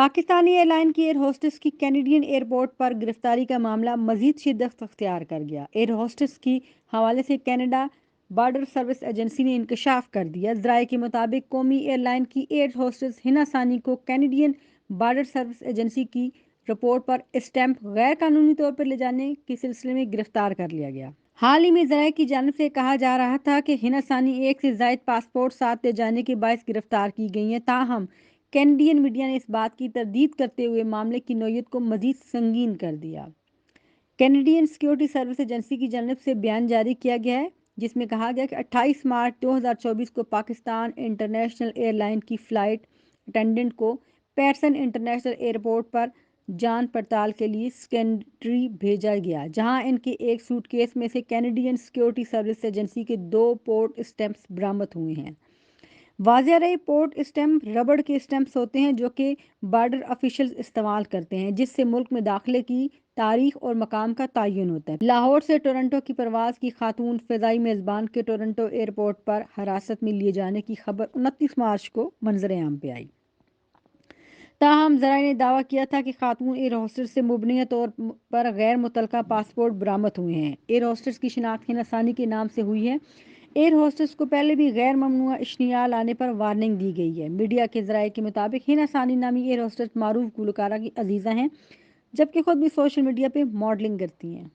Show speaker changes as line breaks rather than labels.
Pakistani air line کی air hostess کی Canadian airport پر گرفتاری کا معاملہ مزید شدت اختیار کر گیا۔ ایئر ہوسٹس کی حوالے سے کینیڈا بارڈر سروس ایجنسی نے انکشاف کر دیا۔ ذرائع کے مطابق قومی ایئر لائن کی ایئر ہوسٹس ہنا ثانی کو کینیڈین بارڈر سروس ایجنسی کی رپورٹ پر اسٹیمپ غیر قانونی طور پر لے جانے کے سلسلے میں گرفتار کر لیا گیا۔ حال ہی میں ذرائع کی جانب سے کہا جا رہا تھا کہ ہنا ثانی ایک سے زائد پاسپورٹ ساتھ لے جانے کے باعث گرفتار کی گئی ہیں، تاہم کینیڈین میڈیا نے اس بات کی تردید کرتے ہوئے معاملے کی نوعیت کو مزید سنگین کر دیا۔ کینیڈین سیکورٹی سروس ایجنسی کی جانب سے بیان جاری کیا گیا ہے، جس میں کہا گیا کہ 28 مارچ 2024 کو پاکستان انٹرنیشنل ایئر لائن کی فلائٹ اٹینڈنٹ کو پیٹرسن انٹرنیشنل ایئرپورٹ پر جانچ پڑتال کے لیے سکینڈری بھیجا گیا، جہاں ان کے ایک سوٹ کیس میں سے کینیڈین سیکورٹی سروس ایجنسی کے 2 پورٹ اسٹیمپس برآمد ہوئے ہیں۔ واضح رہے، پورٹ اسٹیمپ ربڑ کے اسٹیمپس ہوتے ہیں جو کہ بارڈر آفیشلز استعمال کرتے ہیں، جس سے ملک میں داخلے کی تاریخ اور مقام کا تعین ہوتا ہے۔ لاہور سے ٹورنٹو کی پرواز کی خاتون فضائی میزبان کے ٹورنٹو ایئرپورٹ پر حراست میں لیے جانے کی خبر 29 مارچ کو منظر عام پہ آئی۔ تاہم ذرائع نے دعویٰ کیا تھا کہ خاتون ایئر ہوسٹس سے مبینہ طور پر غیر متعلقہ پاسپورٹ برآمد ہوئے ہیں۔ ایئر ہوسٹس کی شناخت ہنا ثانی کے نام سے ہوئی ہے۔ ایئر ہوسٹس کو پہلے بھی غیر ممنوعہ اشتعال آنے پر وارننگ دی گئی ہے۔ میڈیا کے ذرائع کے مطابق ہنا ثانی نامی ایئر ہوسٹس معروف گلوکارہ کی عزیزہ ہیں، جبکہ خود بھی سوشل میڈیا پہ ماڈلنگ کرتی ہیں۔